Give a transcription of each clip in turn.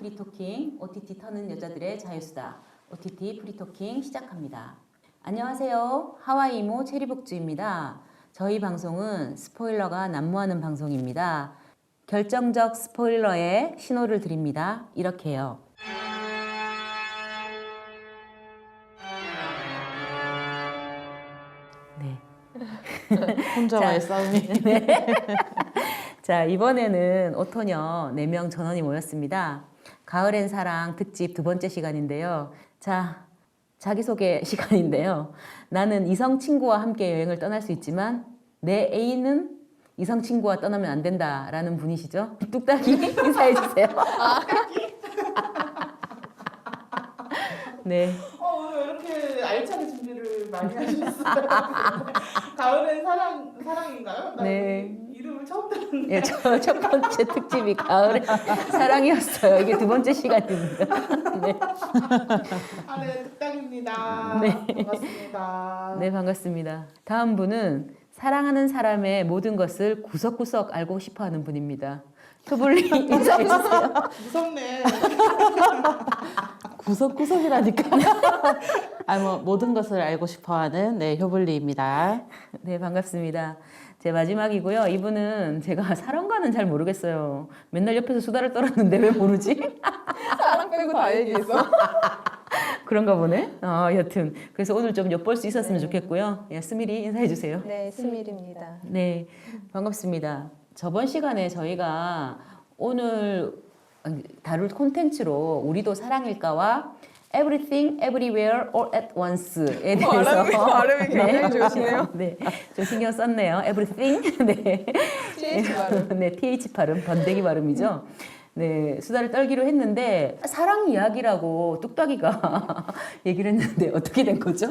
프리토킹, OTT 터는 여자들의 자유수다. OTT 프리토킹 시작합니다. 안녕하세요. 하와이 이모 체리복주입니다. 저희 방송은 스포일러가 난무하는 방송입니다. 결정적 스포일러에 신호를 드립니다. 이렇게요. 네. 혼자와의 싸움이. 네. 자, 이번에는 오토녀 4명 전원이 모였습니다. 가을엔 사랑 특집 2번째 시간인데요. 자, 자기소개 시간인데요. 나는 이성 친구와 함께 여행을 떠날 수 있지만 내 애인은 이성 친구와 떠나면 안 된다라는 분이시죠? 뚝딱이 인사해 주세요. 네. 오늘 왜 이렇게 알차게 준비를 많이 하셨어요? 가을엔 사랑인가요? 네. 이름을 처음 들었는데. 예, 첫 번째 특집이 가을의 사랑이었어요. 이게 2번째 시간입니다. 네. 네, 뚝딱입니다. 네. 반갑습니다. 네, 반갑습니다. 다음 분은 사랑하는 사람의 모든 것을 구석구석 알고 싶어 하는 분입니다. 투블리 인사해 주세요. 무섭네. 구석구석이라니까. 모든 것을 알고 싶어하는 효블리입니다. 네, 반갑습니다. 제 마지막이고요. 이분은 제가 사랑과는 잘 모르겠어요. 맨날 옆에서 수다를 떨었는데 왜 모르지? 사랑 빼고 다 얘기했어. 그런가 보네. 여튼 그래서 오늘 좀 엿볼 수 있었으면 좋겠고요. 예, 스미리 인사해 주세요. 네, 스밀입니다. 네, 반갑습니다. 저번 시간에 저희가 오늘 다룰 콘텐츠로 우리도 사랑일까와 Everything, Everywhere, All at Once에 대해서 발음이 굉장히 좋으시네요. 네, 좀 신경 썼네요. Everything, 네, TH 발음. 네, TH 발음, 번데기 발음이죠. 네, 수다를 떨기로 했는데 사랑 이야기라고 뚝딱이가 얘기를 했는데 어떻게 된 거죠?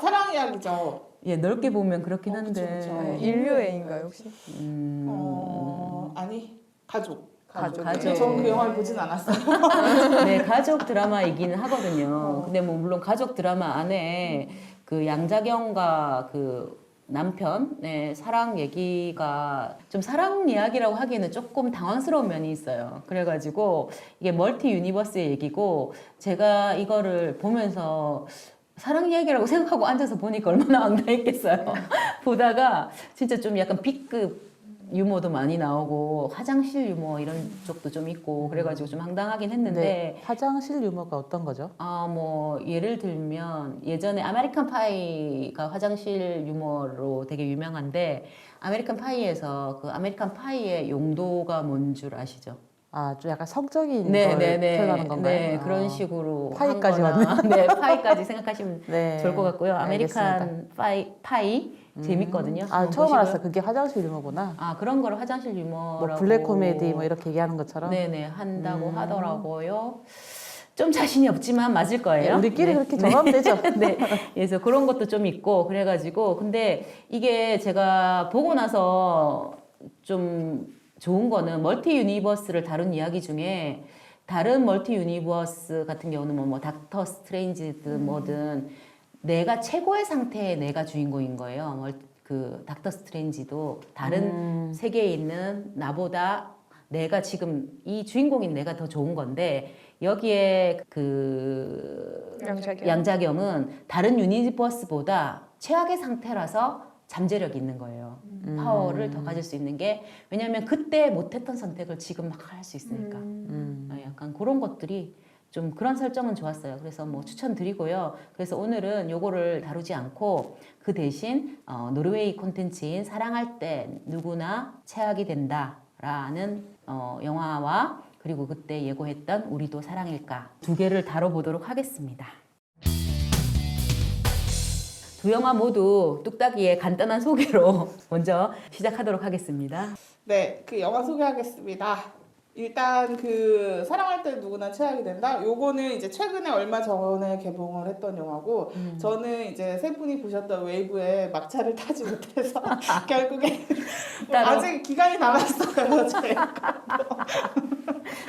사랑 이야기죠. 예, 넓게 보면 그렇긴 그쵸, 한데. 그쵸. 네, 인류애인가요 혹시? 아니, 가족. 가족. 저는 그 영화를 보진 않았어요. 네, 가족 드라마이기는 하거든요. 근데 뭐 물론 가족 드라마 안에 그 양자경과 그 남편, 네, 사랑 얘기가 좀 사랑 이야기라고 하기에는 조금 당황스러운 면이 있어요. 그래가지고 이게 멀티 유니버스의 얘기고 제가 이거를 보면서 사랑 이야기라고 생각하고 앉아서 보니까 얼마나 황당했겠어요. 보다가 진짜 좀 약간 B급 유머도 많이 나오고 화장실 유머 이런 쪽도 좀 있고 그래가지고 좀 황당하긴 했는데 네, 화장실 유머가 어떤 거죠? 뭐 예를 들면 예전에 아메리칸 파이가 화장실 유머로 되게 유명한데 아메리칸 파이에서 그 아메리칸 파이의 용도가 뭔 줄 아시죠? 좀 약간 성적인 걸 표현하는 건가요? 네, 그런 식으로 파이까지 한 거나, 네, 파이까지 생각하시면 네, 좋을 것 같고요. 아메리칸 알겠습니다. 파이 재밌거든요. 한번 처음 보시고요. 알았어요. 그게 화장실 유머구나. 그런 거를 화장실 유머라고 뭐 블랙 코미디 뭐 이렇게 얘기하는 것처럼. 네네 한다고 하더라고요. 좀 자신이 없지만 맞을 네, 거예요. 우리끼리 네. 그렇게 정하면 되죠. 네. 그래서 그런 것도 좀 있고 그래가지고 근데 이게 제가 보고 나서 좀 좋은 거는 멀티 유니버스를 다룬 이야기 중에 다른 멀티 유니버스 같은 경우는 뭐 닥터 스트레인지든 뭐든 내가 최고의 상태의 내가 주인공인 거예요. 그 닥터 스트레인지도 다른 세계에 있는 나보다 내가 지금 이 주인공인 내가 더 좋은 건데 여기에 그 양자경은 다른 유니버스보다 최악의 상태라서 잠재력이 있는 거예요. 파워를 더 가질 수 있는 게 왜냐하면 그때 못했던 선택을 지금 막 할 수 있으니까 약간 그런 것들이 좀 그런 설정은 좋았어요. 그래서 뭐 추천드리고요. 그래서 오늘은 요거를 다루지 않고 그 대신 노르웨이 콘텐츠인 사랑할 때 누구나 최악이 된다라는 영화와 그리고 그때 예고했던 우리도 사랑일까 2개를 다뤄보도록 하겠습니다. 두 영화 모두 뚝딱이의 간단한 소개로 먼저 시작하도록 하겠습니다. 네, 그 영화 소개하겠습니다. 일단 그 사랑할 때 누구나 최악이 된다. 요거는 이제 최근에 얼마 전에 개봉을 했던 영화고 저는 이제 세 분이 보셨던 웨이브에 막차를 타지 못해서 결국에 아직 기간이 남았어요. 제가.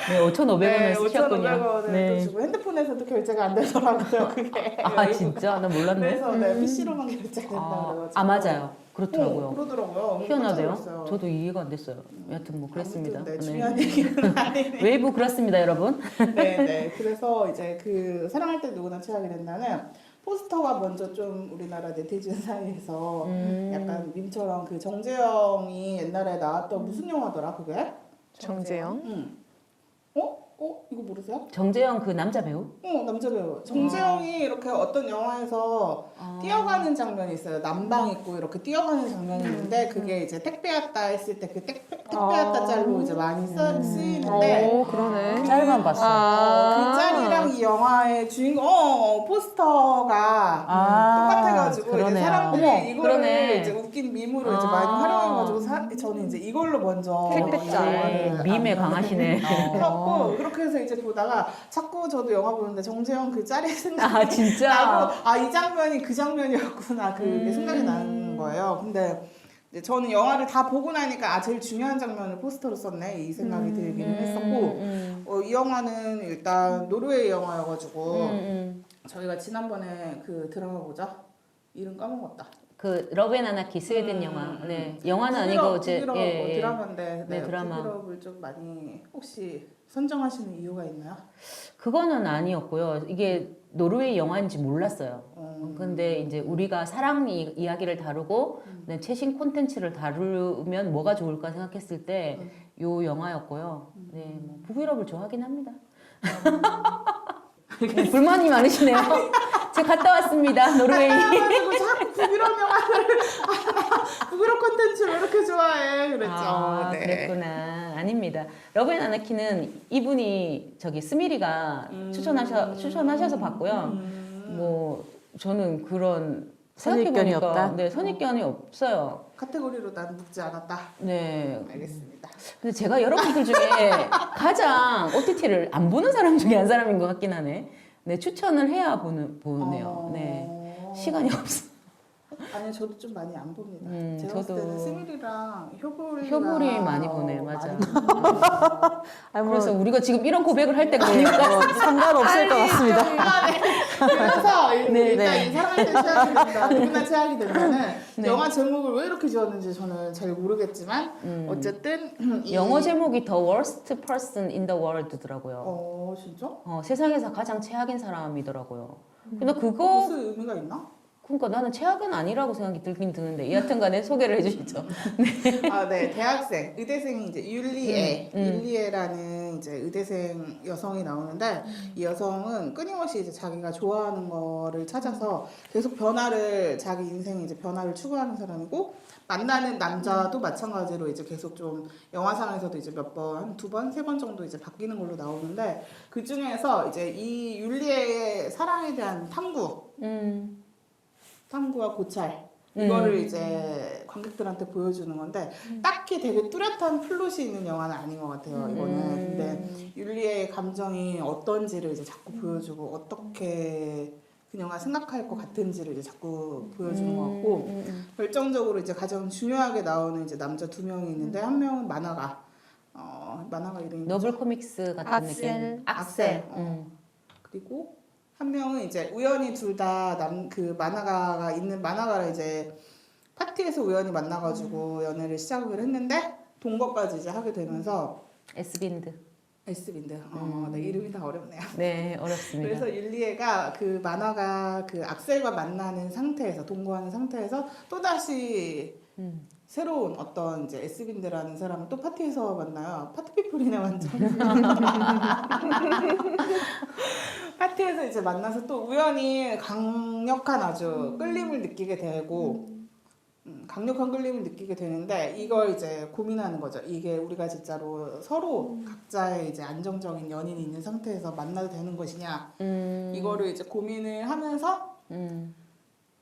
네, 5,500원을 쓰셨군요. 5,500원을 또 주고 핸드폰에서도 결제가 안 되더라고요. 그게. 진짜? 나 몰랐네. 그래서 PC로만 결제된다 그래가지고. 맞아요. 그렇더라고요. 그러더라고요. 희한하대요. 깜짝 놀랐어요. 저도 이해가 안 됐어요. 여하튼 뭐 그랬습니다. 아무튼 네, 네. 중요한 얘기는 아니네. 웨이브 그렇습니다, 여러분. 네. 그래서 이제 그 사랑할 때 누구나 취하게 된다는 포스터가 먼저 좀 우리나라 네티즌 사이에서 약간 밈처럼 그 정재영이 옛날에 나왔던 무슨 영화더라 그게? 정재영. 응. 이거 모르세요? 정재영 그 남자 배우? 남자 배우. 정재영이 이렇게 어떤 영화에서 뛰어가는 장면이 있어요. 남방 입고 이렇게 뛰어가는 장면이 있는데 그게 이제 택배 왔다 했을 때 그 택배 왔다 짤로 이제 많이 쓰이는데 오, 그러네. 짤만 봤어요. 그 짤이랑 이 영화의 주인공 포스터가 똑같아가지고 이제 그러네요. 사람들이 어머, 이거를 그러네. 이제 웃긴 밈으로 이제 많이 활용해가지고 저는 이제 이걸로 먼저 택배 이 짤. 영화를 밈에 강하시네. 떴고 그렇게 해서 이제 보다가 자꾸 저도 영화 보는데 정재영 그 짤이 생각이 아, 진짜? 나고 이 장면이 그 장면이었구나 그게 생각이 나는 거예요. 근데 이제 저는 영화를 다 보고 나니까 제일 중요한 장면을 포스터로 썼네 이 생각이 들기는 했었고 이 영화는 일단 노르웨이 영화여가지고 저희가 지난번에 그 드라마 뭐죠? 이름 까먹었다. 그 러브 앤 아나키 스웨덴 영화. 네. 영화는 아니고 이제 북유럽 드라마인데 네, 드라마. 북유럽을 좀 많이 혹시 선정하시는 이유가 있나요? 그거는 아니었고요. 이게 노르웨이 영화인지 몰랐어요. 근데 이제 우리가 사랑 이야기를 다루고 네, 최신 콘텐츠를 다루면 뭐가 좋을까 생각했을 때 요 영화였고요. 네, 뭐 북유럽을 좋아하긴 합니다. 네, 불만이 많으시네요. 제가 갔다 왔습니다. 노르웨이. 그리고 자꾸 북유럽 영화를 북유럽 콘텐츠를 왜 이렇게 좋아해 그랬죠. 아, 네. 그랬구나. 아닙니다. 러브 앤 아나키는 이분이 저기 스미리가 추천하셔서 봤고요. 뭐 저는 그런 선입견이 생각해보니까 없다? 네, 선입견이 없어요. 카테고리로 난 묻지 않았다. 네. 알겠습니다. 근데 제가 여러분들 중에 가장 OTT를 안 보는 사람 중에 한 사람인 것 같긴 하네. 네, 추천을 해야 보네요. 네. 시간이 없어. 아니 저도 좀 많이 안 봅니다. 제가 저도. 봤을 때는 스밀이랑 효불이 많이 보네, 맞아. 많이 보네요. 그래서 우리가 지금 이런 고백을 할 때가 아닐까? 상관없을 것 같습니다. 그래서 일단 네. 이 사랑할 때 최악이 된다. 누구나 최악이 된다는 영화 제목을 왜 이렇게 지었는지 저는 잘 모르겠지만 어쨌든 영어 제목이 The Worst Person in the World더라고요. 진짜? 세상에서 가장 최악인 사람이더라고요. 근데 그거 무슨 의미가 있나? 그러니까 나는 최악은 아니라고 생각이 들긴 드는데 여하튼간에 소개를 해주시죠. 네, 대학생 의대생이 이제 율리에라는 이제 의대생 여성이 나오는데 이 여성은 끊임없이 이제 자기가 좋아하는 거를 찾아서 계속 자기 인생에 이제 변화를 추구하는 사람이고 만나는 남자도 마찬가지로 이제 계속 좀 영화상에서도 이제 몇 번, 두 번, 세 번 정도 이제 바뀌는 걸로 나오는데 그 중에서 이제 이 율리에의 사랑에 대한 탐구와 고찰 이거를 이제 관객들한테 보여주는 건데 딱히 되게 뚜렷한 플롯이 있는 영화는 아닌 것 같아요 이거는. 근데 율리의 감정이 어떤지를 이제 자꾸 보여주고 어떻게 그녀가 생각할 것 같은지를 이제 자꾸 보여주는 것 같고 결정적으로 이제 가장 중요하게 나오는 이제 남자 두 명이 있는데 한 명은 만화가 이름이 노블 코믹스 같은 느낌. 악셀. 그리고 한 명은 이제 우연히 둘 다 그 만화가가 있는 만화가를 이제 파티에서 우연히 만나가지고 연애를 시작을 했는데 동거까지 이제 하게 되면서 에스빈드. 네, 이름이 다 어렵네요. 네, 어렵습니다. 그래서 율리에가 그 만화가 그 악셀과 만나는 상태에서 동거하는 상태에서 또 다시 새로운 어떤 이제 에스빈드라는 사람을 또 파티에서 만나요. 파티피플이네 완전. 파티에서 이제 만나서 또 우연히 강력한 아주 끌림을 느끼게 되고 강력한 끌림을 느끼게 되는데 이걸 이제 고민하는 거죠. 이게 우리가 진짜로 서로 각자의 이제 안정적인 연인이 있는 상태에서 만나도 되는 것이냐 이거를 이제 고민을 하면서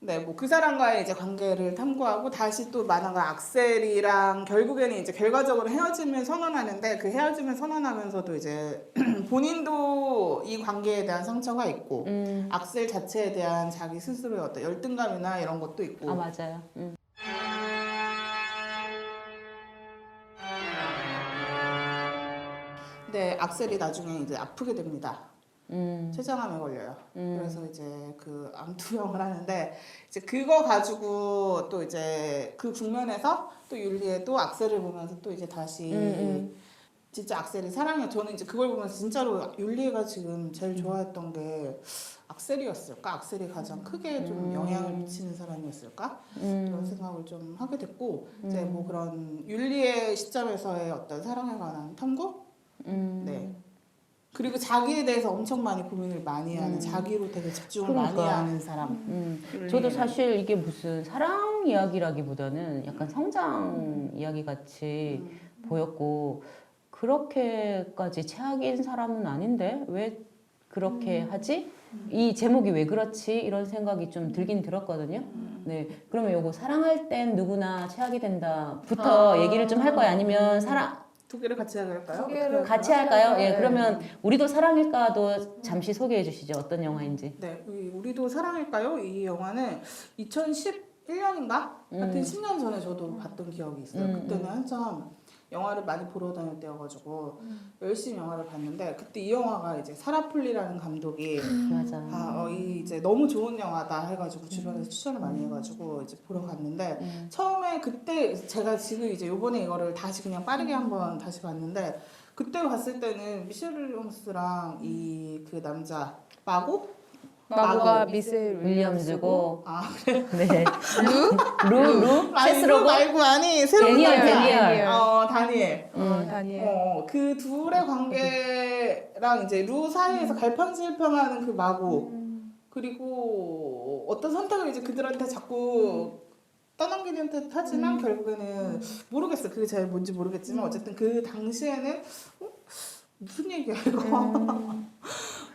네, 뭐 그 사람과의 이제 관계를 탐구하고 다시 또 만화가 악셀이랑 결국에는 이제 결과적으로 헤어짐을 선언하는데 그 헤어짐을 선언하면서도 이제 본인도 이 관계에 대한 상처가 있고 악셀 자체에 대한 자기 스스로의 어떤 열등감이나 이런 것도 있고. 아, 맞아요. 네, 악셀이 나중에 이제 아프게 됩니다. 췌장암에 걸려요. 그래서 이제 그 암투병을 하는데 이제 그거 가지고 또 이제 그 국면에서 또 율리에도 악셀을 보면서 또 이제 다시 진짜 악셀이 사랑해요. 저는 이제 그걸 보면서 진짜로 율리에가 지금 제일 좋아했던 게 악셀이었을까? 악셀이 가장 크게 좀 영향을 미치는 사람이었을까? 이런 생각을 좀 하게 됐고 이제 뭐 그런 율리의 시점에서의 어떤 사랑에 관한 탐구? 네. 그리고 자기에 대해서 엄청 많이 고민을 많이 하는 자기로 되게 집중을 많이 그러니까. 하는 사람. 저도 사실 이게 무슨 사랑 이야기라기보다는 약간 성장 이야기 같이 보였고 그렇게까지 최악인 사람은 아닌데 왜 그렇게 하지? 이 제목이 왜 그렇지? 이런 생각이 좀 들긴 들었거든요. 네, 그러면 요거 사랑할 땐 누구나 최악이 된다부터 얘기를 좀 할 거예요? 아니면 사랑 두 개를 같이 할까요? 두 개를 같이 할까요? 예, 네. 그러면 우리도 사랑일까도 잠시 소개해 주시죠. 어떤 영화인지. 네, 우리도 사랑일까요? 이 영화는 2011년인가? 하여튼 10년 전에 저도 봤던 기억이 있어요. 그때는 한참 영화를 많이 보러 다닐 때여가지고 열심히 영화를 봤는데 그때 이 영화가 이제 사라 폴리라는 감독이 맞아. 이 이제 너무 좋은 영화다 해가지고 주변에서 추천을 많이 해가지고 이제 보러 갔는데 처음에 그때 제가 지금 이제 요번에 이거를 다시 그냥 빠르게 한번 다시 봤는데 그때 봤을 때는 미셸 윌리엄스랑 이 그 남자 마고가 미셀 윌리엄즈고. 아 그래? 네. 루? 아니 루 세스로고? 말고 아니 새로운 데니얼, 남자. 데니얼. 다니엘. 다니엘. 그 둘의 관계랑 이제 루 사이에서 갈팡질팡하는 그 마고 그리고 어떤 선택을 이제 그들한테 자꾸 떠넘기는 듯 하지만 결국에는 모르겠어요. 그게 잘 뭔지 모르겠지만 어쨌든 그 당시에는 무슨 얘기야 이거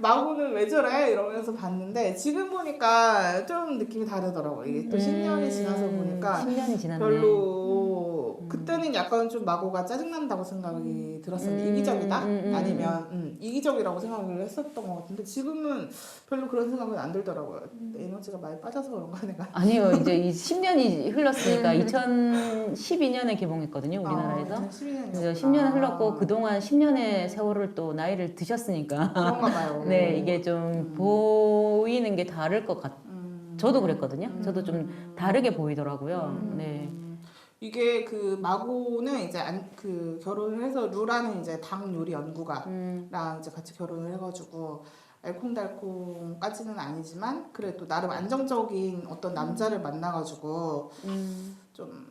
마고는 왜 저래? 이러면서 봤는데 지금 보니까 좀 느낌이 다르더라고요. 이게 또 10년이 지나서 보니까 10년이 지났네. 별로 그때는 약간 좀 마고가 짜증난다고 생각이 들었었는데 이기적이다? 아니면 이기적이라고 생각을 했었던 것 같은데 지금은 별로 그런 생각은 안 들더라고요. 에너지가 많이 빠져서 그런가 내가. 아니요, 이제 이 10년이 흘렀으니까 2012년에 개봉했거든요, 우리나라에서. 2012년이요. 그래서 10년을 흘렀고 그동안 10년의 세월을 또 나이를 드셨으니까 그런가 봐요. 네, 이게 좀 보이는 게 다를 것 같아요. 저도 그랬거든요. 저도 좀 다르게 보이더라고요. 네. 이게 그 마고는 이제 그 결혼을 해서 루라는 이제 당 요리 연구가랑 이제 같이 결혼을 해가지고 알콩달콩까지는 아니지만 그래도 나름 안정적인 어떤 남자를 만나가지고 좀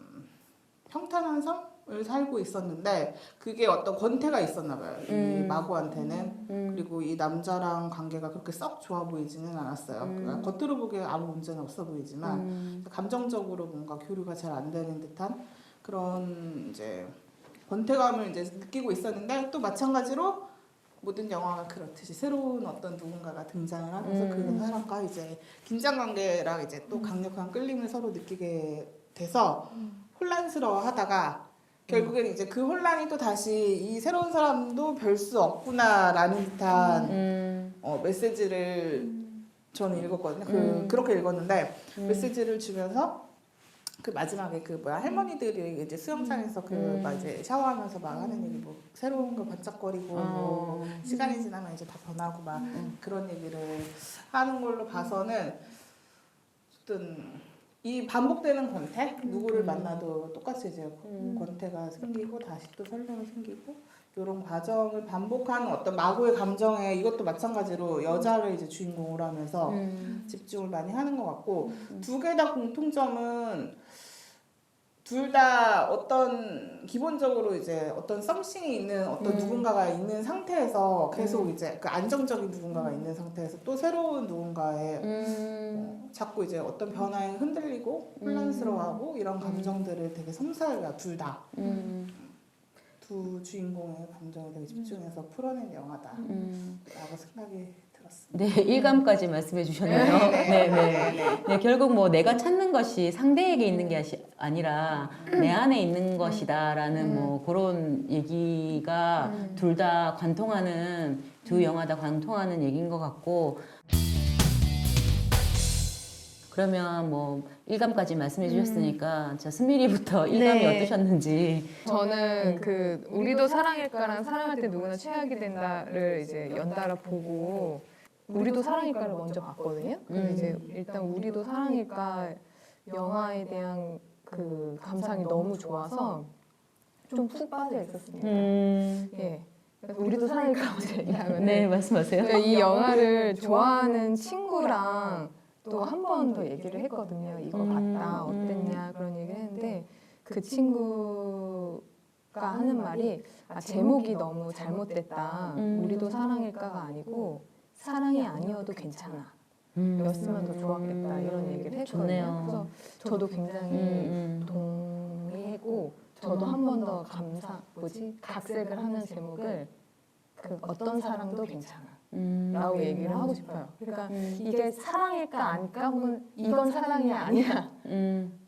평탄한 삶을 살고 있었는데 그게 어떤 권태가 있었나 봐요. 이 마고한테는. 그리고 이 남자랑 관계가 그렇게 썩 좋아 보이지는 않았어요. 그러니까 겉으로 보기에 아무 문제는 없어 보이지만 감정적으로 뭔가 교류가 잘 안 되는 듯한 그런 이제 권태감을 이제 느끼고 있었는데 또 마찬가지로 모든 영화가 그렇듯이 새로운 어떤 누군가가 등장을 하면서 그 사람과 이제 긴장 관계랑 이제 또 강력한 끌림을 서로 느끼게 돼서 혼란스러워하다가 결국엔 이제 그 혼란이 또 다시 이 새로운 사람도 별 수 없구나라는 듯한 메시지를 저는 읽었거든요. 그렇게 읽었는데 메시지를 주면서 그 마지막에 그 뭐야 할머니들이 이제 수영장에서 그 막 이제 샤워하면서 막 하는 얘기 뭐 새로운 거 반짝거리고 뭐 시간이 지나면 이제 다 변하고 막 그런 얘기를 하는 걸로 봐서는 어떤 이 반복되는 권태 누구를 만나도 똑같이 이제 권태가 생기고 다시 또 설렘이 생기고 이런 과정을 반복하는 어떤 마고의 감정에 이것도 마찬가지로 여자를 이제 주인공으로 하면서 집중을 많이 하는 것 같고 두 개 다 공통점은 둘 다 어떤 기본적으로 이제 어떤 썸씽이 있는 어떤 누군가가 있는 상태에서 계속 이제 그 안정적인 누군가가 있는 상태에서 또 새로운 누군가의 자꾸 이제 어떤 변화에 흔들리고 혼란스러워하고 이런 감정들을 되게 섬세하게 둘 다. 두 주인공의 감정을 되게 집중해서 풀어낸 영화다라고 생각이 들었습니다. 네, 일감까지 말씀해 주셨네요. 네, 결국 뭐 내가 찾는 것이 상대에게 있는 게 아니라 내 안에 있는 것이다라는 뭐 그런 얘기가 둘 다 관통하는 두 영화 다 관통하는 얘기인 것 같고 그러면 뭐 일감까지 말씀해 주셨으니까 자 스미리부터 일감이 네. 어떠셨는지. 저는 그 우리도 사랑일까랑 사랑할 때 누구나 최악이 된다를 이제 연달아 보고 우리도 사랑일까를 먼저 봤거든요. 그래서 이제 일단 우리도 사랑일까 영화에 대한 그 감상이 너무 좋아서 좀 푹 빠져 있었습니다. 예. 그래서 우리도 사랑일까 먼저 얘기하면 네 말씀하세요. 이 영화를 좋아하는 친구랑 또 한 번 더 얘기를 했거든요. 이거 봤다, 어땠냐 그런 얘기를 했는데 그 친구가 하는 말이 제목이 너무 잘못됐다. 우리도 사랑일까가 아니고 사랑이 아니어도 괜찮아. 였으면 더 좋았겠다 이런 얘기를 했거든요. 좋네요. 그래서 저도 굉장히 동의했고 저도 한 번 더 각색을 하는 제목을 그 어떤 사랑도 괜찮아. 라고 얘기를 하고 싶어요. 그러니까 이게 사랑일까 아닐까 혹은 이건 사랑이 아니야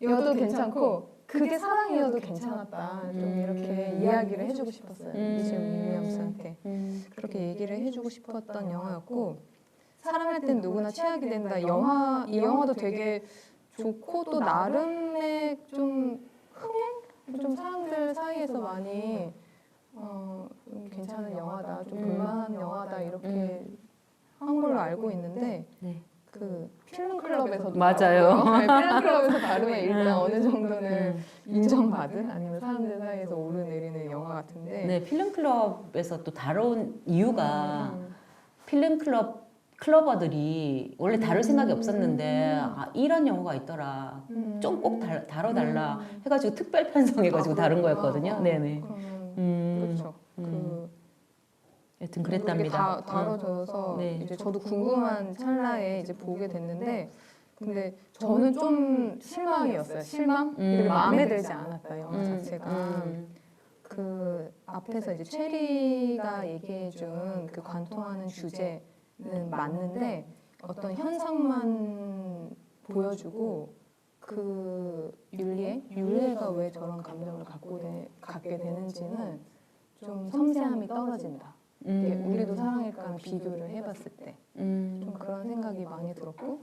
여도 괜찮고 그게 사랑이어도 괜찮았다. 좀 이렇게 이야기를 해주고 싶었어요. 미셸 윌리엄스한테 그렇게 얘기를 해주고 싶었던 영화였고 사랑할 땐 누구나 최악이 된다. 이 영화도 되게 좋고 또 나름의 좀 흥행? 좀 사람들 사이에서 많이 좀 괜찮은 영화다, 좀 볼만한 영화다 이렇게 한 걸로 알고 있는데 네. 그 필름클럽에서도 맞아요. 네, 필름클럽에서 다루면 일단 어느 정도는 인정받은 아니면 사람들 사이에서 오르내리는 영화 같은데 네 필름클럽에서 또 다뤄온 이유가 필름클럽 클러버들이 원래 다룰 생각이 없었는데 이런 영화가 있더라. 좀 꼭 다뤄달라 해가지고 특별 편성해가지고 다룬 거였거든요. 네네. 그렇죠. 여튼 그렇게 그랬답니다. 다뤄져서 네. 이제 저도 궁금한 찰나에 이제 보게 됐는데 근데 저는 좀 실망이었어요. 실망? 그리고 마음에 들지 않았다 영화 자체가. 그 앞에서 이제 체리가 얘기해준 그 관통하는 주제는 맞는데 어떤 현상만 보여주고 그 율리에가 왜 저런 감정을 갖게 되는지는 좀 섬세함이 떨어진다. 이게 우리도 사랑일까랑 비교를 해봤을 때 좀 그런 생각이 많이 들었고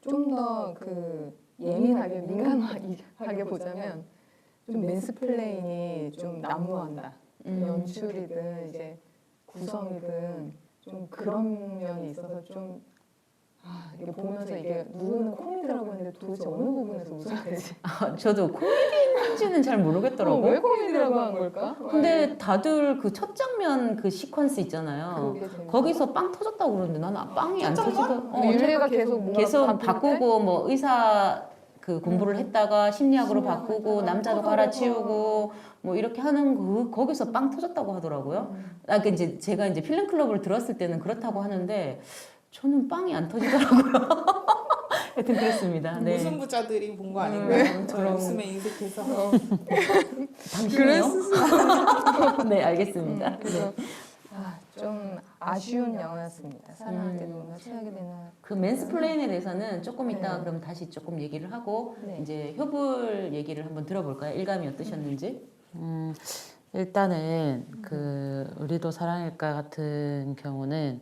좀 더 그 예민하게 민감하게 보자면 좀 맨스플레인이 좀 난무한다. 연출이든 이제 구성이든 좀 그런 면이 있어서 좀 이게 보면서 이게 누구는 코미디라고 했는데 도대체 어느 부분에서 웃어야 되지? 저도 코미디인지는 잘 모르겠더라고요. 왜 코미디라고 한 걸까? 근데 다들 그 첫 장면 그 시퀀스 있잖아요. 그게 재밌어. 거기서 빵 터졌다고 그러는데 나는 빵이 안 첫 터지더라고. 율리가 계속 뭔가 계속 바뀔 때? 바꾸고 뭐 의사 그 공부를 했다가 심리학으로 바꾸고 남자도 갈아치우고 뭐 이렇게 하는 거기서 빵 터졌다고 하더라고요. 그 이제 제가 이제 필름클럽을 들었을 때는 그렇다고 하는데 저는 빵이 안 터지더라고요. 하여튼 그렇습니다. 네. 무슨 부자들이 본 거 아닌가요? 저런 웃음에 인색해서. 당신이요? 네, 알겠습니다. 그래서 좀 아쉬운 영화였습니다. 사랑할 때 누구나 최악이 되는. 그 맨스플레인에 대해서는 조금 이따가 그럼 다시 조금 얘기를 하고 네. 이제 효불 얘기를 한번 들어볼까요? 일감이 어떠셨는지? 일단은 그 우리도 사랑일까 같은 경우는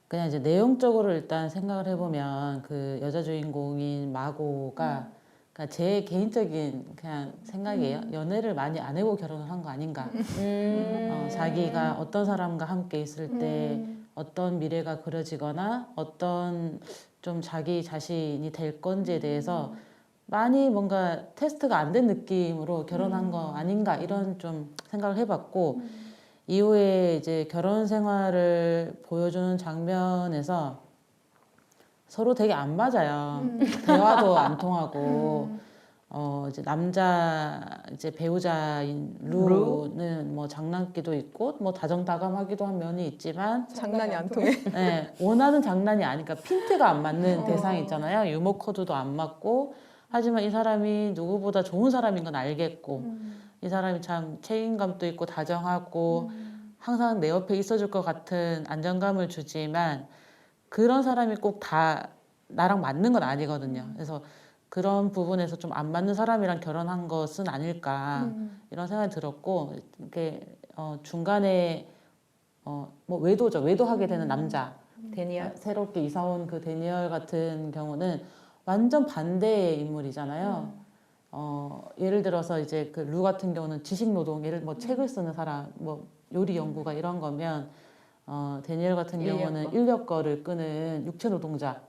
그냥 이제 내용적으로 일단 생각을 해보면 그 여자 주인공인 마고가 그러니까 제 개인적인 그냥 생각이에요. 연애를 많이 안 해고 결혼을 한 거 아닌가. 자기가 어떤 사람과 함께 있을 때 어떤 미래가 그려지거나 어떤 좀 자기 자신이 될 건지에 대해서 많이 뭔가 테스트가 안 된 느낌으로 결혼한 거 아닌가 이런 좀 생각을 해봤고 이후에 이제 결혼 생활을 보여주는 장면에서 서로 되게 안 맞아요. 대화도 안 통하고 이제 남자 이제 배우자인 루는 뭐 장난기도 있고 뭐 다정다감하기도 한 면이 있지만 장난이 안 통해. 네, 원하는 장난이 아니니까 핀트가 안 맞는 대상이 있잖아요. 유머 코드도 안 맞고 하지만 이 사람이 누구보다 좋은 사람인 건 알겠고 이 사람이 참 책임감도 있고 다정하고 항상 내 옆에 있어줄 것 같은 안정감을 주지만 그런 사람이 꼭 다 나랑 맞는 건 아니거든요. 그래서 그런 부분에서 좀 안 맞는 사람이랑 결혼한 것은 아닐까 이런 생각이 들었고 이렇게 중간에 뭐 외도하게 되는 남자 데니얼. 새롭게 이사 온 그 데니얼 같은 경우는 완전 반대의 인물이잖아요. 예를 들어서 이제 그 루 같은 경우는 지식 노동, 예를 뭐 책을 쓰는 사람, 뭐 요리 연구가 이런 거면 데니엘 같은 경우는 인력거를 끄는 육체 노동자.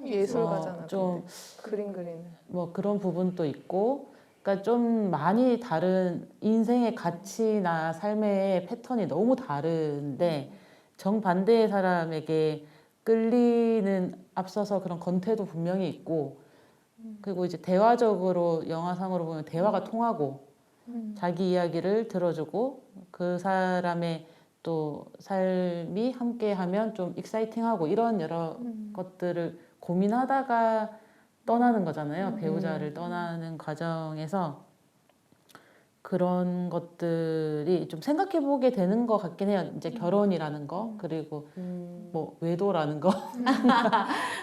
예술가잖아. 좀 그림 그리는. 뭐 그런 부분도 있고, 그러니까 좀 많이 다른 인생의 가치나 삶의 패턴이 너무 다른데 정반대의 사람에게 끌리는 앞서서 그런 건태도 분명히 있고, 그리고 이제 대화적으로 영화상으로 보면 대화가 통하고 자기 이야기를 들어주고 그 사람의 또 삶이 함께하면 좀 익사이팅하고 이런 여러 것들을 고민하다가 떠나는 거잖아요. 배우자를 떠나는 과정에서 그런 것들이 좀 생각해 보게 되는 것 같긴 해요. 이제 결혼이라는 거, 그리고 뭐 외도라는 거.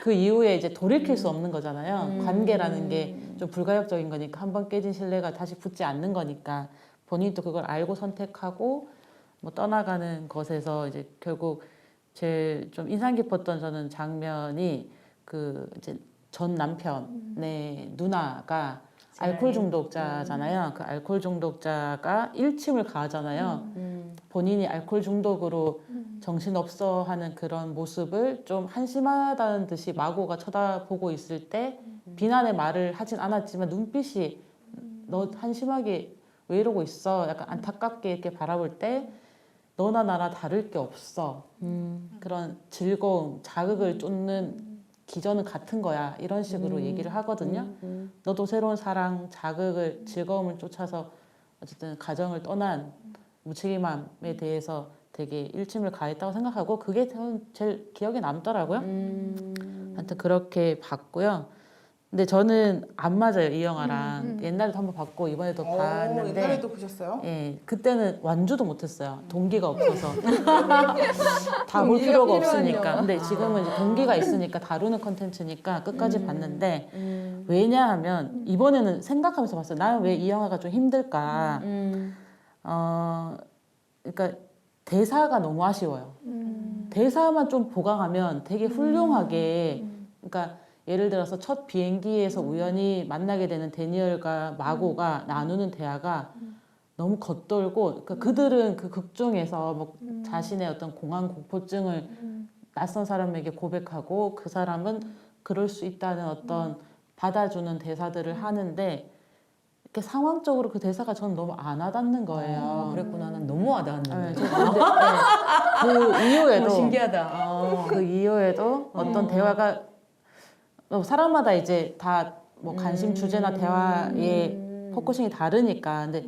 그 이후에 이제 돌이킬 수 없는 거잖아요. 관계라는 게 좀 불가역적인 거니까 한 번 깨진 신뢰가 다시 붙지 않는 거니까 본인도 그걸 알고 선택하고 뭐 떠나가는 것에서 이제 결국 제일 좀 인상 깊었던 저는 장면이 그 이제 전 남편의 누나가 알코올 중독자잖아요. 그 알코올 중독자가 일침을 가하잖아요. 본인이 알코올 중독으로 정신없어 하는 그런 모습을 좀 한심하다는 듯이 마고가 쳐다보고 있을 때 비난의 말을 하진 않았지만 눈빛이 너 한심하게 왜 이러고 있어? 약간 안타깝게 이렇게 바라볼 때 너나 나나 다를 게 없어. 그런 즐거움, 자극을 쫓는 기전은 같은 거야. 이런 식으로 얘기를 하거든요. 너도 새로운 사랑, 자극을, 즐거움을 쫓아서 어쨌든 가정을 떠난 무책임함에 대해서 되게 일침을 가했다고 생각하고 그게 저는 제일 기억에 남더라고요. 하여튼 그렇게 봤고요. 근데 저는 안 맞아요, 이 영화랑. 옛날에도 한번 봤고 이번에도 봤는데 옛날에도 보셨어요? 예, 그때는 완주도 못했어요. 동기가 없어서. 다 볼 필요가 없으니까. 근데 지금은 이제 동기가 있으니까 다루는 컨텐츠니까 끝까지 봤는데 왜냐하면 이번에는 생각하면서 봤어요. 나는 왜 이 영화가 좀 힘들까. 그러니까 대사가 너무 아쉬워요. 대사만 좀 보강하면 되게 훌륭하게, 그러니까 예를 들어서 첫 비행기에서 우연히 만나게 되는 데니얼과 마고가 나누는 대화가 너무 겉돌고, 그러니까 그들은 그 극 중에서 뭐 자신의 어떤 공황 공포증을 낯선 사람에게 고백하고 그 사람은 그럴 수 있다는 어떤 받아주는 대사들을 하는데 이렇게 상황적으로 그 대사가 저는 너무 안 와닿는 거예요. 그랬구나. 난 너무 와닿았는데. 그 이후에도 신기하다. 그 이후에도 어떤 대화가 사람마다 이제 다 뭐 관심 주제나 대화의 포커싱이 다르니까 근데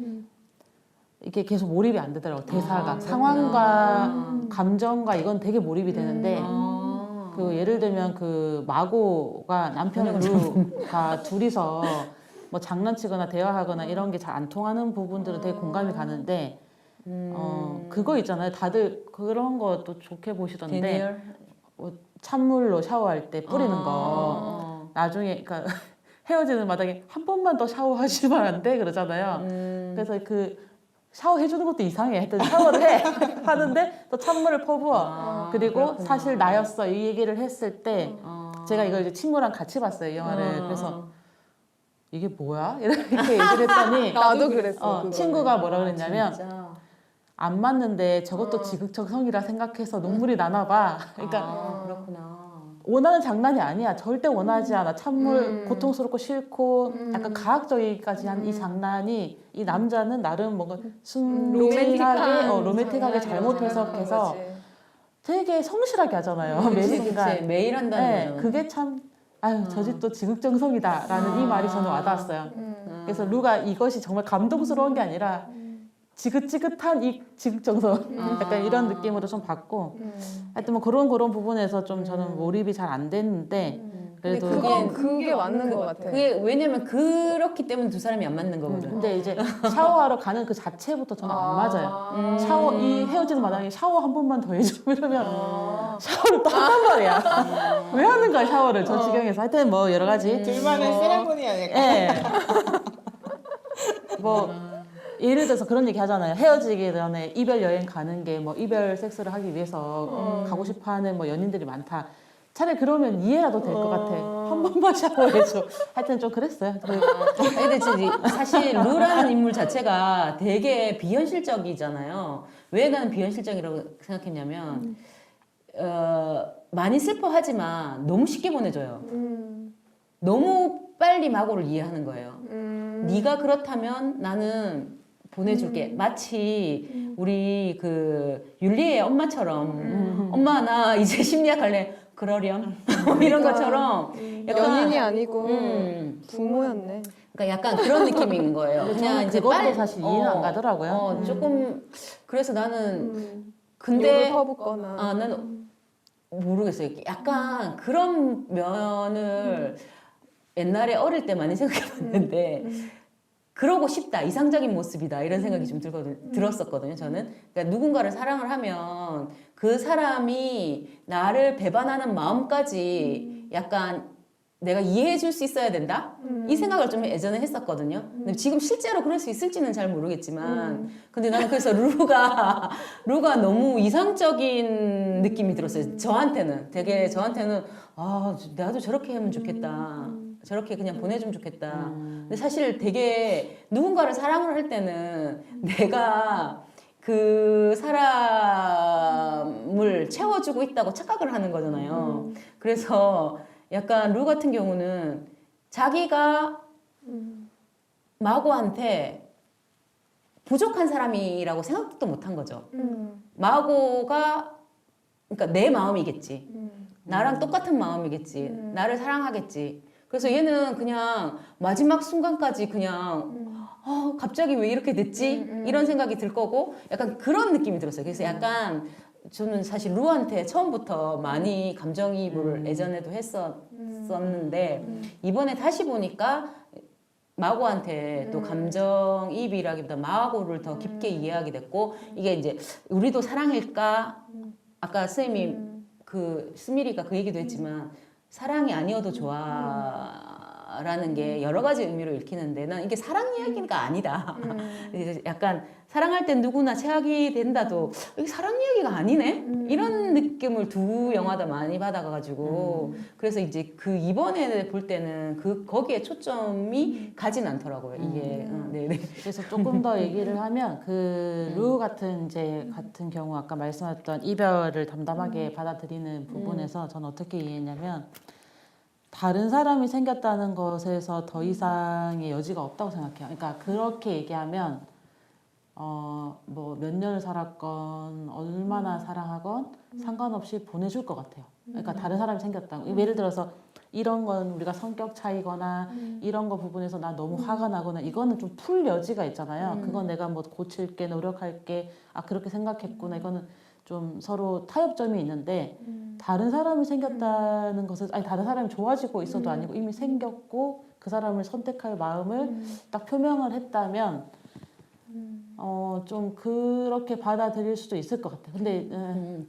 이게 계속 몰입이 안 되더라고. 대사가 상황과 감정과 이건 되게 몰입이 되는데 그 예를 들면 그 마고가 남편 루가 둘이서 뭐 장난치거나 대화하거나 이런 게 잘 안 통하는 부분들은 되게 공감이 가는데 그거 있잖아요. 다들 그런 것도 좋게 보시던데 데니얼? 찬물로 샤워할 때 뿌리는 거 나중에 그러니까 헤어지는 마당에 한 번만 더 샤워하시면 안 돼 그러잖아요. 그래서 그 샤워해주는 것도 이상해. 하여튼 샤워를 해 하는데 또 찬물을 퍼부어. 그리고 그렇구나. 사실 나였어 이 얘기를 했을 때 제가 이걸 이제 친구랑 같이 봤어요 이 영화를. 그래서 이게 뭐야? 이렇게 얘기를 했더니 나도 그랬어. 그거는. 친구가 뭐라 그랬냐면 진짜? 안 맞는데 저것도 지극정성이라 생각해서 눈물이 나나 봐. 그러니까 그렇구나. 원하는 장난이 아니야. 절대 원하지 않아. 찬물 고통스럽고 싫고 약간 가학적이기까지 한 이 장난이 이 남자는 나름 뭔가 순진하게 로맨틱하게 잘못 해석해서 되게 성실하게 하잖아요. 매 순간. 그치. 매일 한다는 네, 거죠. 그게 참 아유 저 집도 지극정성이다라는 이 말이 저는 와닿았어요. 그래서 루가 이것이 정말 감동스러운 게 아니라 지긋지긋한 이 지극정성 약간 이런 느낌으로 좀 받고 하여튼 뭐 그런 부분에서 좀 저는 몰입이 잘 안 됐는데 그래도 그게 맞는 것 같아. 그게 왜냐면 그렇기 때문에 두 사람이 안 맞는 거거든. 근데 이제 샤워하러 가는 그 자체부터 저는 안 맞아요. 샤워 이 헤어지는 마당에 샤워 한 번만 더 해줘 이러면 샤워를 또 한단 말이야. 왜 하는 거야 샤워를 저 지경에서. 하여튼 뭐 여러 가지 둘만의 세레모니 아닐까? 예. 뭐 예를 들어서 그런 얘기 하잖아요. 헤어지기 전에 이별 여행 가는 게 뭐 이별 섹스를 하기 위해서 가고 싶어하는 뭐 연인들이 많다. 차라리 그러면 이해라도 될 것 같아. 한 번만 샤워해줘. 하여튼 좀 그랬어요. 근데 진짜 사실 루라는 인물 자체가 되게 비현실적이잖아요. 왜 나는 비현실적이라고 생각했냐면 많이 슬퍼하지만 너무 쉽게 보내줘요. 너무 빨리 마고를 이해하는 거예요. 네가 그렇다면 나는 보내줄게. 마치 우리 그 율리의 엄마처럼 엄마 나 이제 심리학 할래. 그러렴. 뭐 이런 것처럼 약간 연인이 아니고 음. 부모였네. 그러니까 약간 그런 느낌인 거예요. 근데 그냥 저는 이제 그것도 빨리 사실 이해는 안 가더라고요. 조금 그래서 나는 요를 근데 퍼붓거나. 나는 모르겠어요. 약간 그런 면을 옛날에 어릴 때 많이 생각해봤는데 그러고 싶다, 이상적인 모습이다 이런 생각이 좀 들었었거든요. 저는 그러니까 누군가를 사랑을 하면 그 사람이 나를 배반하는 마음까지 약간 내가 이해해 줄 수 있어야 된다? 이 생각을 좀 예전에 했었거든요. 근데 지금 실제로 그럴 수 있을지는 잘 모르겠지만 근데 나는 그래서 루가 너무 이상적인 느낌이 들었어요. 저한테는 되게 저한테는 아 나도 저렇게 하면 좋겠다. 저렇게 그냥 보내주면 좋겠다. 근데 사실 되게 누군가를 사랑을 할 때는 내가 그 사람을 채워주고 있다고 착각을 하는 거잖아요. 그래서 약간 루 같은 경우는 자기가 마고한테 부족한 사람이라고 생각도 못한 거죠. 마고가 그러니까 내 마음이겠지. 나랑 똑같은 마음이겠지. 나를 사랑하겠지. 그래서 얘는 그냥 마지막 순간까지 그냥 갑자기 왜 이렇게 됐지? 이런 생각이 들 거고 약간 그런 느낌이 들었어요. 그래서 약간 저는 사실 루한테 처음부터 많이 감정이입을 예전에도 했었는데 이번에 다시 보니까 마고한테 또 감정이입이라기보다 마고를 더 깊게 이해하게 됐고 이게 이제 우리도 사랑일까? 아까 선생님이 그 스미리가 그 얘기도 했지만 사랑이 아니어도 좋아라는 게 여러 가지 의미로 읽히는데 난 이게 사랑 이야기가 아니다. 이제 약간 사랑할 땐 누구나 최악이 된다도 이게 사랑 이야기가 아니네? 이런 느낌을 두 영화 다 많이 받아가지고 그래서 이제 그 이번에 볼 때는 거기에 초점이 가진 않더라고요. 이게 네네. 그래서 조금 더 얘기를 하면 그 루 같은 경우 아까 말씀하셨던 이별을 담담하게 받아들이는 부분에서 저는 어떻게 이해했냐면 다른 사람이 생겼다는 것에서 더 이상의 여지가 없다고 생각해요. 그러니까 그렇게 얘기하면 뭐 몇 년을 살았건 얼마나 사랑하건 상관없이 보내줄 것 같아요. 그러니까 다른 사람이 생겼다고. 예를 들어서 이런 건 우리가 성격 차이거나 이런 거 부분에서 나 너무 화가 나거나 이거는 좀 풀 여지가 있잖아요. 그건 내가 뭐 고칠게 노력할게 그렇게 생각했구나 이거는 좀 서로 타협점이 있는데 다른 사람이 생겼다는 것은 다른 사람이 좋아지고 있어도 아니고 이미 생겼고 그 사람을 선택할 마음을 딱 표명을 했다면 좀 그렇게 받아들일 수도 있을 것 같아요. 근데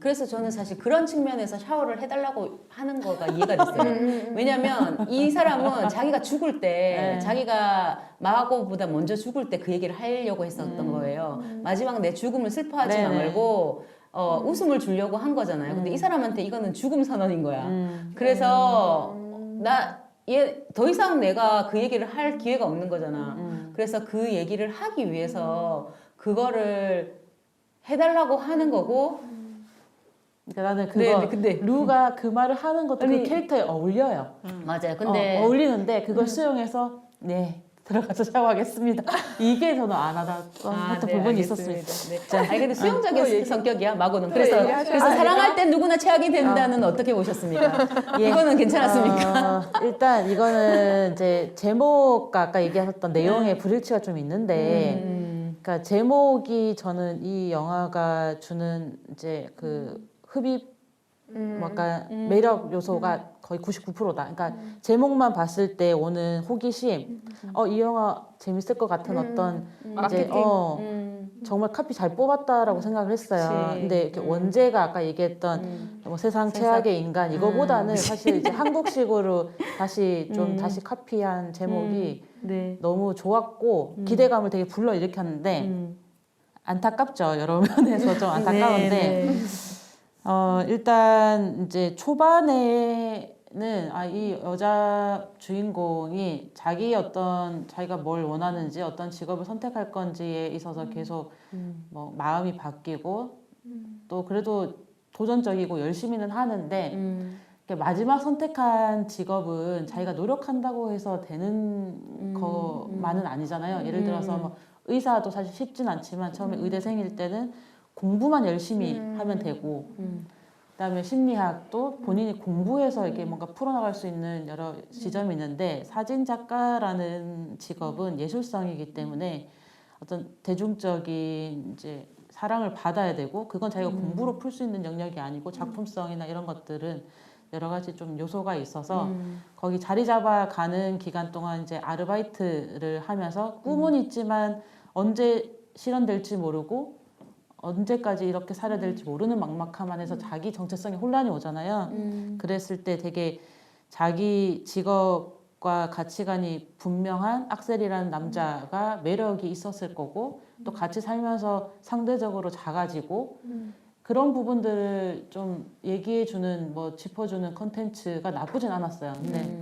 그래서 저는 사실 그런 측면에서 샤워를 해달라고 하는 거가 이해가 됐어요. 왜냐면 이 사람은 자기가 죽을 때 자기가 마고보다 먼저 죽을 때 그 얘기를 하려고 했었던 거예요. 마지막 내 죽음을 슬퍼하지 네네. 말고 웃음을 주려고 한 거잖아요. 근데 이 사람한테 이거는 죽음 선언인 거야. 그래서 얘 더 이상 내가 그 얘기를 할 기회가 없는 거잖아. 그래서 그 얘기를 하기 위해서 그거를 해달라고 하는 거고. 그러니까 나는 네, 근데 루가 그 말을 하는 것도 그 캐릭터에 어울려요. 맞아요. 근데 어울리는데 그걸 수용해서 네 들어가서 샤워하겠습니다. 이게 저는 안 하던 부분이 있었습니다. 네. 아니 근데 수용적인 성격이야 마고는. 그래서 얘기하셔야 사랑할 땐 누구나 최악이 된다는 어떻게 보셨습니까? 이거는 괜찮았습니까? 일단 이거는 이제 제목과 아까 얘기하셨던 내용의 불일치가 좀 있는데, 그러니까 제목이 저는 이 영화가 주는 이제 그 흡입 뭐 약간 매력 요소가 거의 99%다. 그러니까 제목만 봤을 때 오는 호기심, 이 영화 재밌을 것 같은 어떤 이제 정말 카피 잘 뽑았다라고 생각을 했어요. 그치. 근데 이렇게 원제가 아까 얘기했던 뭐 세상 최악의 인간 이거보다는 사실 이제 한국식으로 다시 좀 다시 카피한 제목이 네. 너무 좋았고 기대감을 되게 불러일으켰는데 안타깝죠. 여러 면에서 좀 안타까운데. 일단 이제 초반에는 이 여자 주인공이 자기가 뭘 원하는지 어떤 직업을 선택할 건지에 있어서 계속 뭐 마음이 바뀌고 또 그래도 도전적이고 열심히는 하는데 마지막 선택한 직업은 자기가 노력한다고 해서 되는 것만은 아니잖아요. 예를 들어서 뭐 의사도 사실 쉽진 않지만 처음에 의대생일 때는 공부만 열심히 하면 되고 그다음에 심리학도 본인이 공부해서 이렇게 뭔가 풀어나갈 수 있는 여러 지점이 있는데 사진 작가라는 직업은 예술성이기 때문에 어떤 대중적인 이제 사랑을 받아야 되고 그건 자기가 공부로 풀 수 있는 영역이 아니고 작품성이나 이런 것들은 여러 가지 좀 요소가 있어서 거기 자리 잡아가는 기간 동안 이제 아르바이트를 하면서 꿈은 있지만 언제 실현될지 모르고 언제까지 이렇게 살아야 될지 모르는 막막함 안에서 자기 정체성에 혼란이 오잖아요. 그랬을 때 되게 자기 직업과 가치관이 분명한 악셀이라는 남자가 매력이 있었을 거고 또 같이 살면서 상대적으로 작아지고 그런 부분들을 좀 얘기해주는 뭐 짚어주는 컨텐츠가 나쁘진 않았어요. 근데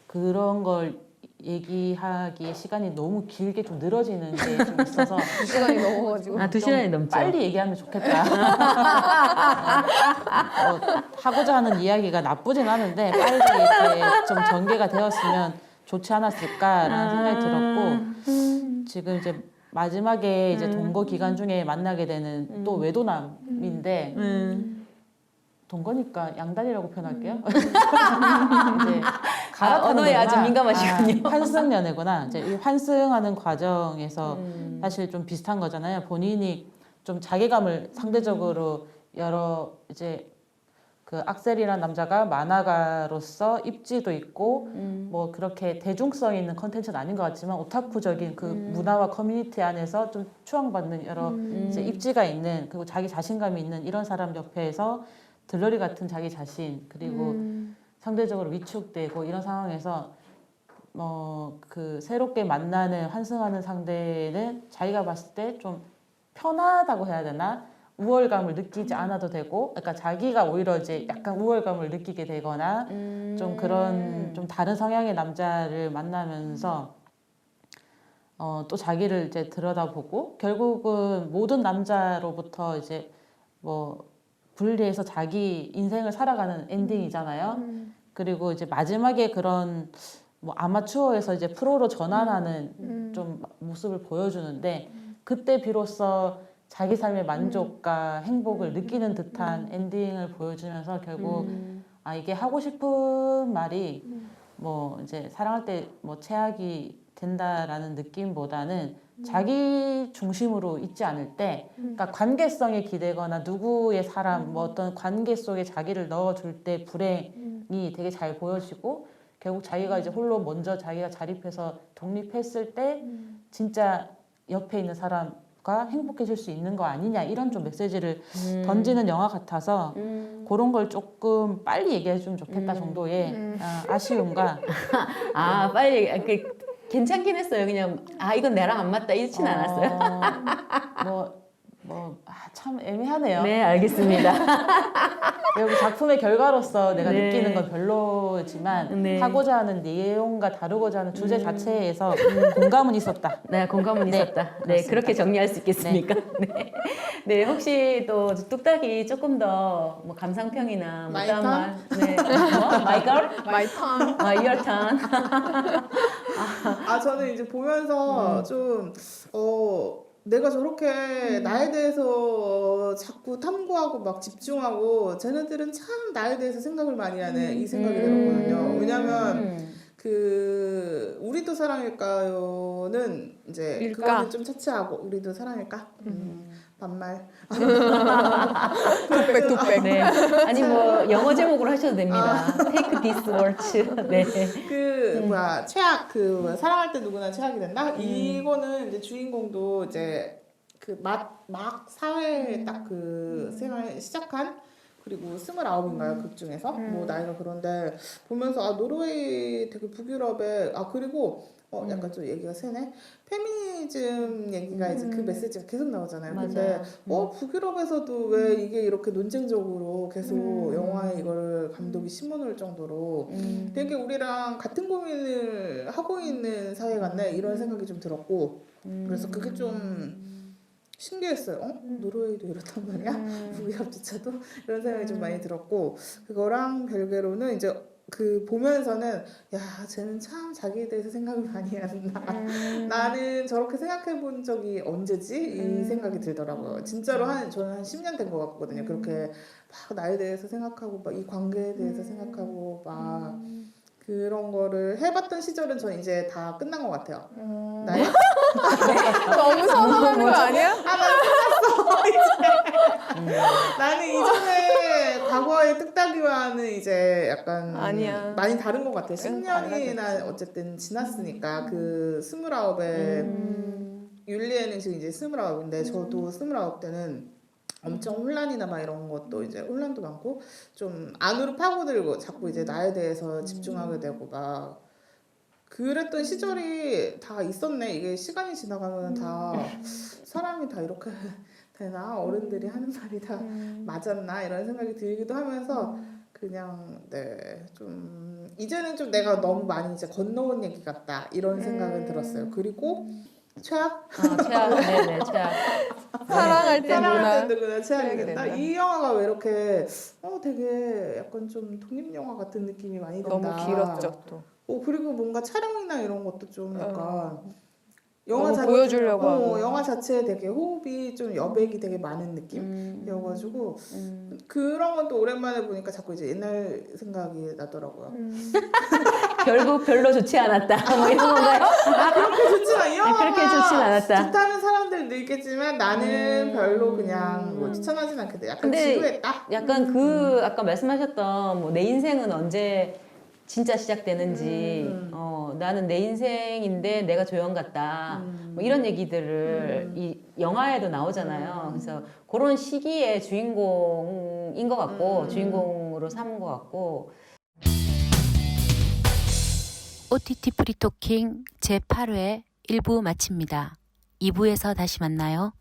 그런 걸 얘기하기에 시간이 너무 길게 좀 늘어지는 게 좀 있어서 2시간이 넘어가지고. 아, 2시간이 넘죠. 빨리 얘기하면 좋겠다. 하고자 하는 이야기가 나쁘진 않은데 빨리 이렇게 좀 전개가 되었으면 좋지 않았을까라는 생각이 들었고 지금 이제 마지막에 이제 동거 기간 중에 만나게 되는 또 외도남인데 동거니까 양다리라고 표현할게요. 이제 언어에 아주 거구나. 민감하시군요. 환승 연애구나. 이제 이 환승하는 과정에서 사실 좀 비슷한 거잖아요. 본인이 좀 자괴감을 상대적으로 여러 이제 그 악셀이라는 남자가 만화가로서 입지도 있고 뭐 그렇게 대중성 있는 컨텐츠는 아닌 것 같지만 오타쿠적인 그 문화와 커뮤니티 안에서 좀 추앙받는 여러 이제 입지가 있는 그리고 자기 자신감이 있는 이런 사람 옆에서 들러리 같은 자기 자신 그리고 상대적으로 위축되고 이런 상황에서 그 새롭게 만나는 환승하는 상대는 자기가 봤을 때 좀 편하다고 해야 되나? 우월감을 느끼지 않아도 되고, 그러니까 자기가 오히려 이제 약간 우월감을 느끼게 되거나, 좀 그런 좀 다른 성향의 남자를 만나면서 또 자기를 이제 들여다보고, 결국은 모든 남자로부터 이제 뭐 분리해서 자기 인생을 살아가는 엔딩이잖아요. 그리고 이제 마지막에 그런 뭐 아마추어에서 이제 프로로 전환하는 좀 모습을 보여주는데, 그때 비로소 자기 삶의 만족과 행복을 느끼는 듯한 엔딩을 보여주면서 결국 이게 하고 싶은 말이 뭐 이제 사랑할 때 뭐 최악이 된다라는 느낌보다는 자기 중심으로 있지 않을 때, 그러니까 관계성에 기대거나 누구의 사람, 뭐 어떤 관계 속에 자기를 넣어줄 때 불행이 되게 잘 보여지고 결국 자기가 이제 홀로 먼저 자기가 자립해서 독립했을 때 진짜 옆에 있는 사람과 행복해질 수 있는 거 아니냐 이런 좀 메시지를 던지는 영화 같아서 그런 걸 조금 빨리 얘기해주면 좋겠다 정도의 아쉬움과 빨리 괜찮긴 했어요. 그냥 이건 나랑 안 맞다 이렇진 않았어요. 참 애매하네요. 네, 알겠습니다. 여기 작품의 결과로서 내가 느끼는 건 별로지만 네. 하고자 하는 내용과 다루고자 하는 주제 자체에서 공감은 있었다. 네, 공감은 있었다. 네, 그렇습니다. 그렇게 정리할 수 있겠습니까? 네. 네, 혹시 또 뚝딱이 조금 더 뭐 감상평이나 뭐 My 다른 말, 네, My girl, My turn. your turn. 저는 이제 보면서 좀, 내가 저렇게 나에 대해서 자꾸 탐구하고 막 집중하고 쟤네들은 참 나에 대해서 생각을 많이 하네 이 생각이 들었거든요. 왜냐면 우리도 사랑일까요는 이제 일까? 그거는 좀 차치하고 우리도 사랑일까? 반말. 뚝배뚝배. 네. 아니 뭐 영어 제목으로 하셔도 됩니다. Take this words. 네. 최악 사랑할 때 누구나 최악이 된다. 이거는 이제 주인공도 이제 막 사회에 딱 그 생활 시작한 그리고 29인가요 극 중에서 뭐 나이가 그런데 보면서 아 노르웨이 되게 북유럽에 아 그리고 약간 좀 얘기가 세네 페미니즘 얘기가 이제 그 메시지가 계속 나오잖아요. 근데 북유럽에서도 왜 이게 이렇게 논쟁적으로 계속 영화에 이걸 감독이 심어놓을 정도로 되게 우리랑 같은 고민을 하고 있는 사회 같네 이런 생각이 좀 들었고 그래서 그게 좀 신기했어요. 노르웨이도 이렇단 말이야? 북유럽조차도 이런 생각이 좀 많이 들었고 그거랑 별개로는 이제 그 보면서는 야 쟤는 참 자기에 대해서 생각을 많이 한다. 나는 저렇게 생각해 본 적이 언제지? 이 생각이 들더라고요. 진짜로 저는 한 10년 된 것 같거든요. 그렇게 막 나에 대해서 생각하고 막 이 관계에 대해서 생각하고 막 그런 거를 해봤던 시절은 전 이제 다 끝난 것 같아요. 나의 너무 선호하는 거 아니야? 나는 이전에 과거의 뚝딱이와는 이제 약간 아니야. 많이 다른 것 같아요. 그건 10년이나 어쨌든 지났으니까 그 29에 율리에는 지금 이제 29인데 저도 29 때는 엄청 혼란이나 막 이런 것도 이제 혼란도 많고 좀 안으로 파고들고 자꾸 이제 나에 대해서 집중하게 되고 막 그랬던 시절이 다 있었네. 이게 시간이 지나가면 다 사람이 다 이렇게 되나 어른들이 하는 말이 다 맞았나 이런 생각이 들기도 하면서 그냥 네 좀 이제는 좀 내가 너무 많이 이제 건너온 얘기 같다 이런 생각은 들었어요. 그리고 최악 최악. 네네, 최악. 사랑할 때 사랑할 때 누나 누구나 최악이 된다. 된다. 이 영화가 왜 이렇게 되게 약간 좀 독립 영화 같은 느낌이 많이 든다. 너무 길었죠 또. 그리고 뭔가 촬영이나 이런 것도 좀 약간 영화 너무 자체 보여주려고 하고. 영화 자체에 되게 호흡이 좀 여백이 되게 많은 느낌이어가지고 그런 건 또 오랜만에 보니까 자꾸 이제 옛날 생각이 나더라고요. 결국 별로 좋지 않았다. 뭐 이런 건가요? 그렇게 좋진 않아. 이 영화가 그렇게 좋진 않았다. 좋다는 사람들도 있겠지만 나는 별로 그냥 뭐 추천하진 않겠다. 약간 근데 지루했다. 약간 그 아까 말씀하셨던 뭐 내 인생은 언제 진짜 시작되는지 나는 내 인생인데 내가 조연 같다 뭐 이런 얘기들을 이 영화에도 나오잖아요. 그래서 그런 시기에 주인공인 것 같고 주인공으로 삼은 것 같고 OTT 프리토킹 제8회 1부 마칩니다. 2부에서 다시 만나요.